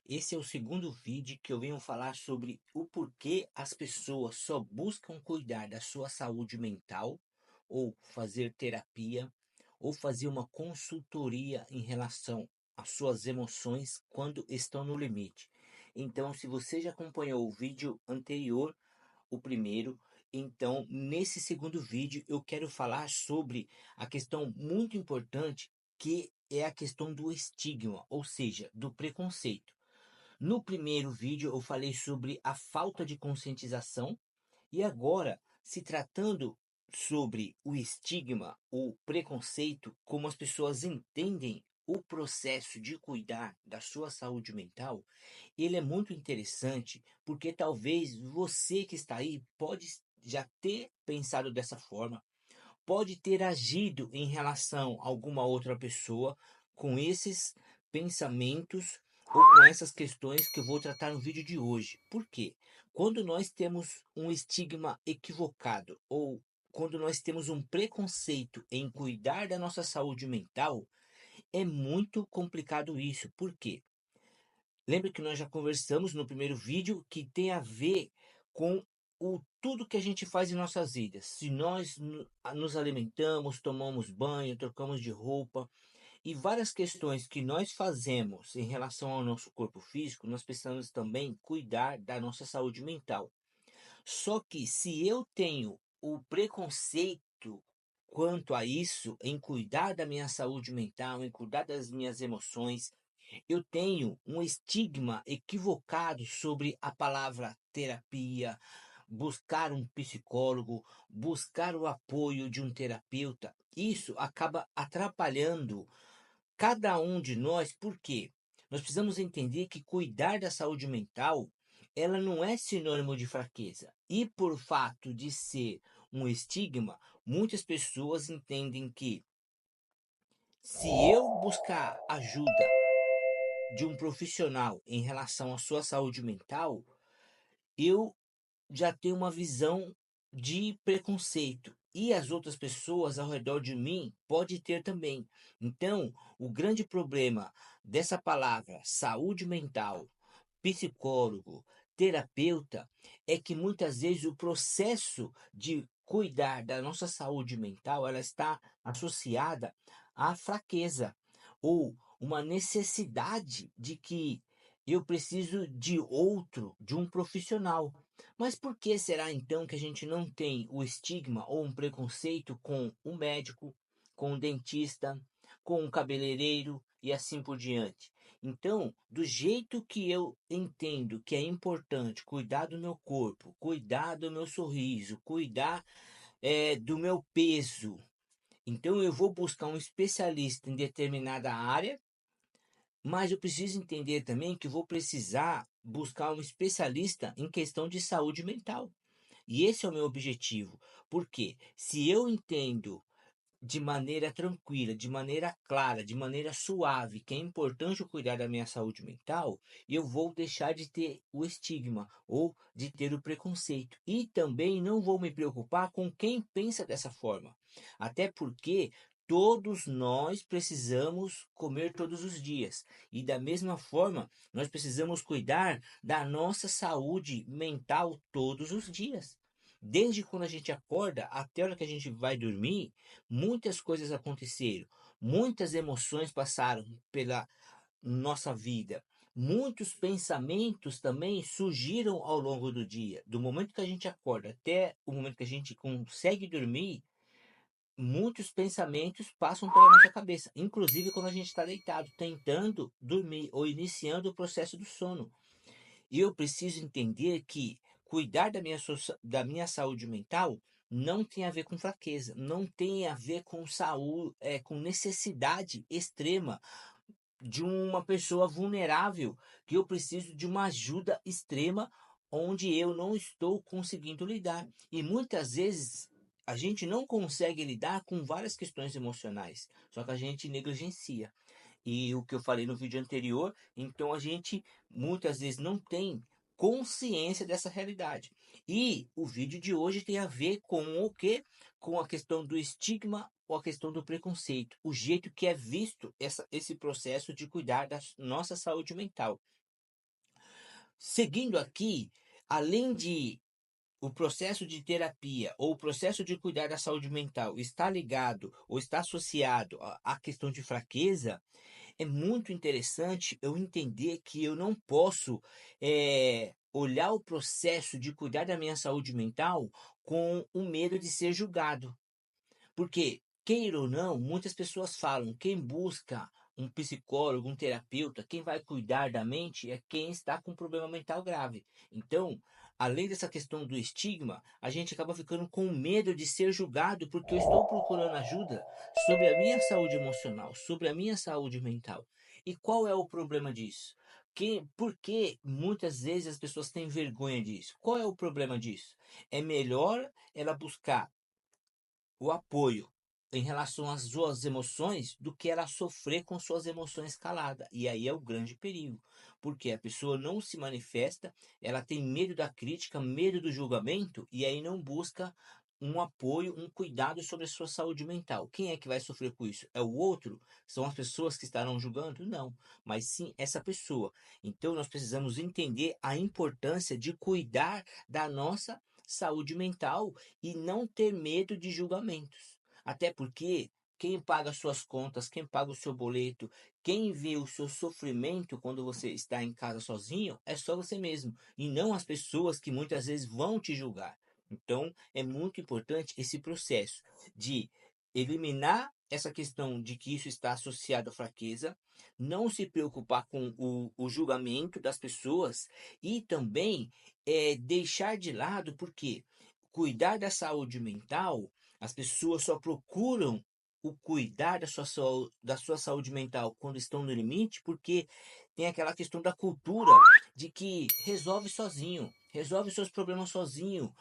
Esse é o segundo vídeo que eu venho falar sobre o porquê as pessoas só buscam cuidar da sua saúde mental, ou fazer terapia, ou fazer uma consultoria em relação às suas emoções quando estão no limite. Então, se você já acompanhou o vídeo anterior, o primeiro, então nesse segundo vídeo eu quero falar sobre a questão muito importante que é a questão do estigma, ou seja, do preconceito. No primeiro vídeo eu falei sobre a falta de conscientização e agora, se tratando sobre o estigma, o preconceito, como as pessoas entendem o processo de cuidar da sua saúde mental, ele é muito interessante porque talvez você que está aí pode já ter pensado dessa forma, pode ter agido em relação a alguma outra pessoa com esses pensamentos ou com essas questões que eu vou tratar no vídeo de hoje. Por quê? Quando nós temos um estigma equivocado ou quando nós temos um preconceito em cuidar da nossa saúde mental, é muito complicado isso. Por quê? Lembra que nós já conversamos no primeiro vídeo que tem a ver com o tudo que a gente faz em nossas vidas. Se nós nos alimentamos, tomamos banho, trocamos de roupa e várias questões que nós fazemos em relação ao nosso corpo físico, nós precisamos também cuidar da nossa saúde mental. Só que se eu tenho o preconceito quanto a isso, em cuidar da minha saúde mental, em cuidar das minhas emoções, eu tenho um estigma equivocado sobre a palavra terapia, buscar um psicólogo, buscar o apoio de um terapeuta. Isso acaba atrapalhando cada um de nós, porque nós precisamos entender que cuidar da saúde mental, ela não é sinônimo de fraqueza. E por fato de ser um estigma, muitas pessoas entendem que se eu buscar ajuda de um profissional em relação à sua saúde mental, eu já tenho uma visão de preconceito. E as outras pessoas ao redor de mim pode ter também. Então, o grande problema dessa palavra saúde mental, psicólogo, terapeuta, é que muitas vezes o processo de cuidar da nossa saúde mental, ela está associada à fraqueza ou uma necessidade de que eu preciso de outro, de um profissional. Mas por que será então que a gente não tem o estigma ou um preconceito com o médico, com o dentista, com o cabeleireiro e assim por diante? Então, do jeito que eu entendo que é importante cuidar do meu corpo, cuidar do meu sorriso, cuidar do meu peso, então eu vou buscar um especialista em determinada área, mas eu preciso entender também que eu vou precisar buscar um especialista em questão de saúde mental. E esse é o meu objetivo. Porque se eu entendo de maneira tranquila, de maneira clara, de maneira suave, que é importante eu cuidar da minha saúde mental, eu vou deixar de ter o estigma ou de ter o preconceito. E também não vou me preocupar com quem pensa dessa forma. Até porque todos nós precisamos comer todos os dias. E da mesma forma, nós precisamos cuidar da nossa saúde mental todos os dias. Desde quando a gente acorda até a hora que a gente vai dormir, muitas coisas aconteceram, muitas emoções passaram pela nossa vida, muitos pensamentos também surgiram ao longo do dia. Do momento que a gente acorda até o momento que a gente consegue dormir, muitos pensamentos passam pela nossa cabeça, inclusive quando a gente está deitado, tentando dormir ou iniciando o processo do sono. E eu preciso entender que cuidar da minha saúde mental não tem a ver com fraqueza, não tem a ver com saúde, com necessidade extrema de uma pessoa vulnerável, que eu preciso de uma ajuda extrema onde eu não estou conseguindo lidar. E muitas vezes a gente não consegue lidar com várias questões emocionais, só que a gente negligencia. E o que eu falei no vídeo anterior, então a gente muitas vezes não tem consciência dessa realidade. E o vídeo de hoje tem a ver com o quê? Com a questão do estigma ou a questão do preconceito, o jeito que é visto esse processo de cuidar da nossa saúde mental. Seguindo aqui, além de o processo de terapia ou o processo de cuidar da saúde mental está ligado ou está associado à questão de fraqueza, é muito interessante eu entender que eu não posso olhar o processo de cuidar da minha saúde mental com o medo de ser julgado. Porque, queira ou não, muitas pessoas falam, quem busca um psicólogo, um terapeuta, quem vai cuidar da mente é quem está com um problema mental grave. Então, além dessa questão do estigma, a gente acaba ficando com medo de ser julgado porque eu estou procurando ajuda sobre a minha saúde emocional, sobre a minha saúde mental. E qual é o problema disso? Por que muitas vezes as pessoas têm vergonha disso? Qual é o problema disso? É melhor ela buscar o apoio em relação às suas emoções do que ela sofrer com suas emoções caladas. E aí é o grande perigo, porque a pessoa não se manifesta, ela tem medo da crítica, medo do julgamento e aí não busca um apoio, um cuidado sobre a sua saúde mental. Quem é que vai sofrer com isso? É o outro? São as pessoas que estarão julgando? Não, mas sim essa pessoa. Então nós precisamos entender a importância de cuidar da nossa saúde mental e não ter medo de julgamentos. Até porque quem paga suas contas, quem paga o seu boleto, quem vê o seu sofrimento quando você está em casa sozinho, é só você mesmo, e não as pessoas que muitas vezes vão te julgar. Então, é muito importante esse processo de eliminar essa questão de que isso está associado à fraqueza, não se preocupar com o julgamento das pessoas e também deixar de lado, porque cuidar da saúde mental, as pessoas só procuram o cuidar da sua saúde mental quando estão no limite, porque tem aquela questão da cultura de que resolve sozinho, resolve seus problemas sozinho,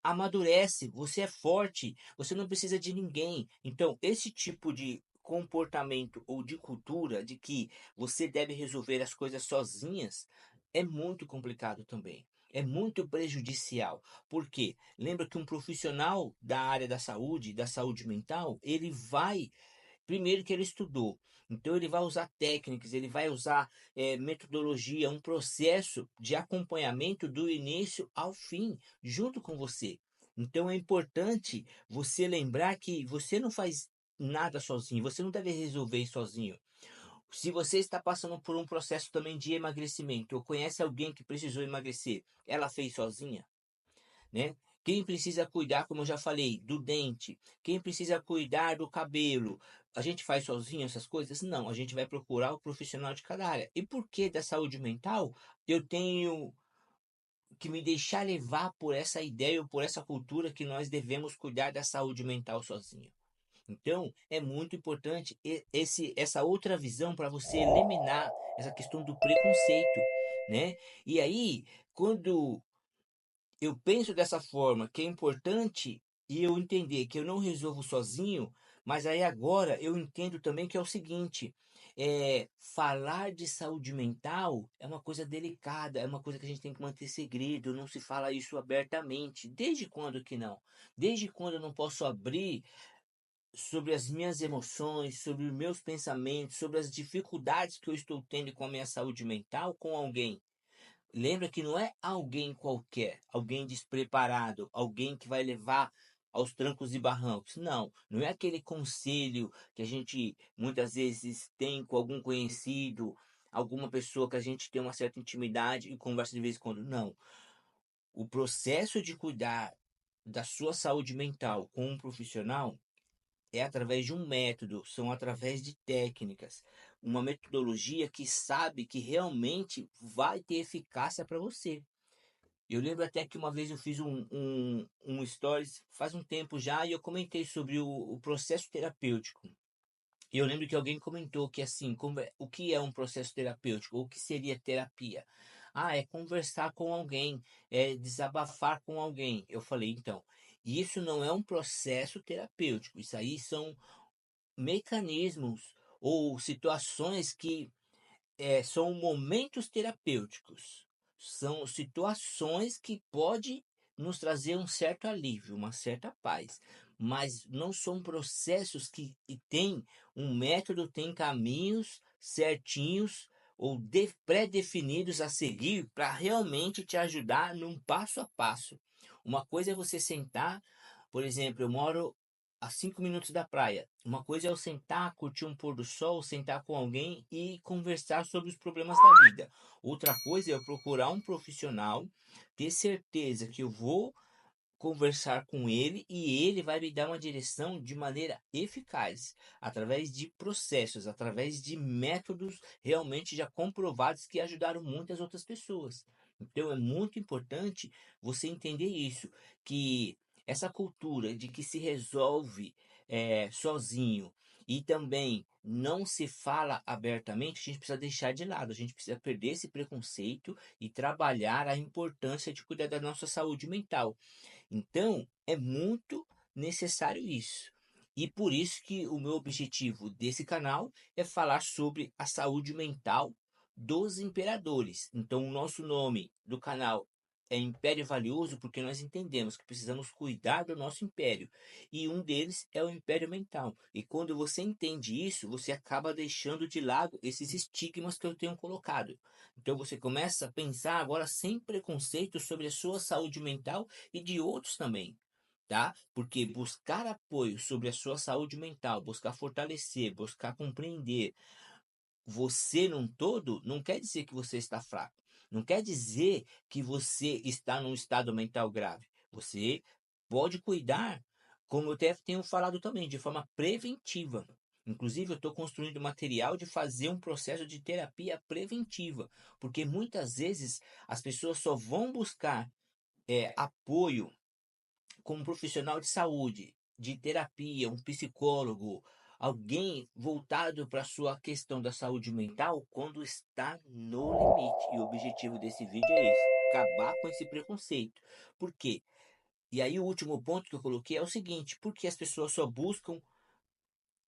amadurece, você é forte, você não precisa de ninguém. Então, esse tipo de comportamento ou de cultura de que você deve resolver as coisas sozinhas é muito complicado também. É muito prejudicial. Por quê? Lembra que um profissional da área da saúde mental, ele vai. Primeiro que ele estudou. Então ele vai usar técnicas, ele vai usar metodologia, um processo de acompanhamento do início ao fim, junto com você. Então é importante você lembrar que você não faz nada sozinho, você não deve resolver sozinho. Se você está passando por um processo também de emagrecimento, ou conhece alguém que precisou emagrecer, ela fez sozinha? Né? Quem precisa cuidar, como eu já falei, do dente, quem precisa cuidar do cabelo, a gente faz sozinho essas coisas? Não, a gente vai procurar o profissional de cada área. E por que da saúde mental? Eu tenho que me deixar levar por essa ideia ou por essa cultura que nós devemos cuidar da saúde mental sozinho. Então, é muito importante essa outra visão para você eliminar essa questão do preconceito, né? E aí, quando eu penso dessa forma, que é importante e eu entender que eu não resolvo sozinho, mas aí agora eu entendo também que é o seguinte, falar de saúde mental é uma coisa delicada, é uma coisa que a gente tem que manter segredo, não se fala isso abertamente. Desde quando que não? Desde quando eu não posso abrir sobre as minhas emoções, sobre os meus pensamentos, sobre as dificuldades que eu estou tendo com a minha saúde mental com alguém? Lembra que não é alguém qualquer, alguém despreparado, alguém que vai levar aos trancos e barrancos. Não, não é aquele conselho que a gente muitas vezes tem com algum conhecido, alguma pessoa que a gente tem uma certa intimidade e conversa de vez em quando. Não. O processo de cuidar da sua saúde mental com um profissional é através de um método, são através de técnicas, uma metodologia que sabe que realmente vai ter eficácia para você. Eu lembro até que uma vez eu fiz um stories faz um tempo já e eu comentei sobre o processo terapêutico. E eu lembro que alguém comentou que assim, o que é um processo terapêutico? Ou o que seria terapia? Ah, é conversar com alguém, é desabafar com alguém. Eu falei, então, isso não é um processo terapêutico, isso aí são mecanismos ou situações que são momentos terapêuticos. São situações que pode nos trazer um certo alívio, uma certa paz. Mas não são processos que têm um método, tem caminhos certinhos, ou pré-definidos a seguir para realmente te ajudar num passo a passo. Uma coisa é você sentar, por exemplo, eu moro a 5 minutos da praia. Uma coisa é eu sentar, curtir um pôr do sol, sentar com alguém e conversar sobre os problemas da vida. Outra coisa é eu procurar um profissional, ter certeza que eu vou conversar com ele e ele vai me dar uma direção de maneira eficaz, através de processos, através de métodos realmente já comprovados que ajudaram muitas outras pessoas. Então é muito importante você entender isso, que essa cultura de que se resolve sozinho e também não se fala abertamente, a gente precisa deixar de lado, a gente precisa perder esse preconceito e trabalhar a importância de cuidar da nossa saúde mental. Então, é muito necessário isso. E por isso que o meu objetivo desse canal é falar sobre a saúde mental dos imperadores. Então, o nosso nome do canal é Império Valioso porque nós entendemos que precisamos cuidar do nosso império. E um deles é o império mental. E quando você entende isso, você acaba deixando de lado esses estigmas que eu tenho colocado. Então, você começa a pensar agora sem preconceito sobre a sua saúde mental e de outros também, tá? Porque buscar apoio sobre a sua saúde mental, buscar fortalecer, buscar compreender você num todo, não quer dizer que você está fraco. Não quer dizer que você está num estado mental grave. Você pode cuidar, como eu até tenho falado também, de forma preventiva. Inclusive, eu estou construindo material de fazer um processo de terapia preventiva, porque muitas vezes as pessoas só vão buscar apoio com um profissional de saúde, de terapia, um psicólogo, alguém voltado para a sua questão da saúde mental quando está no limite. E o objetivo desse vídeo é esse: acabar com esse preconceito. Por quê? E aí o último ponto que eu coloquei é o seguinte: porque as pessoas só buscam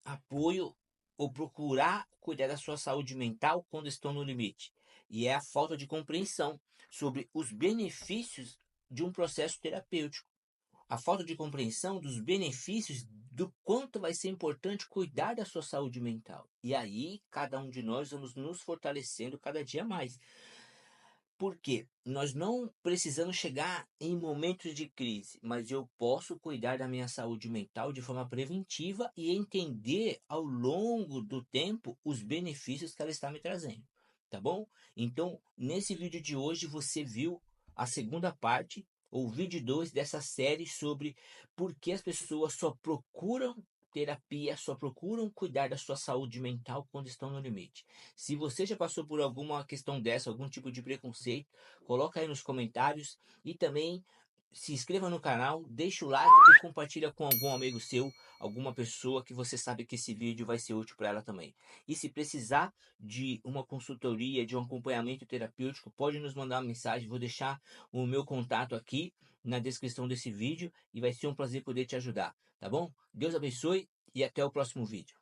apoio ou procurar cuidar da sua saúde mental quando estão no limite. E é a falta de compreensão sobre os benefícios de um processo terapêutico, a falta de compreensão dos benefícios do quanto vai ser importante cuidar da sua saúde mental. E aí, cada um de nós vamos nos fortalecendo cada dia mais. Porque nós não precisamos chegar em momentos de crise, mas eu posso cuidar da minha saúde mental de forma preventiva e entender ao longo do tempo os benefícios que ela está me trazendo, tá bom? Então, nesse vídeo de hoje você viu a segunda parte, ou vídeo 2 dessa série sobre por que as pessoas só procuram terapia, só procuram cuidar da sua saúde mental quando estão no limite. Se você já passou por alguma questão dessa, algum tipo de preconceito, coloca aí nos comentários e também se inscreva no canal, deixa o like e compartilha com algum amigo seu, alguma pessoa que você sabe que esse vídeo vai ser útil para ela também. E se precisar de uma consultoria, de um acompanhamento terapêutico, pode nos mandar uma mensagem, vou deixar o meu contato aqui na descrição desse vídeo e vai ser um prazer poder te ajudar, tá bom? Deus abençoe e até o próximo vídeo.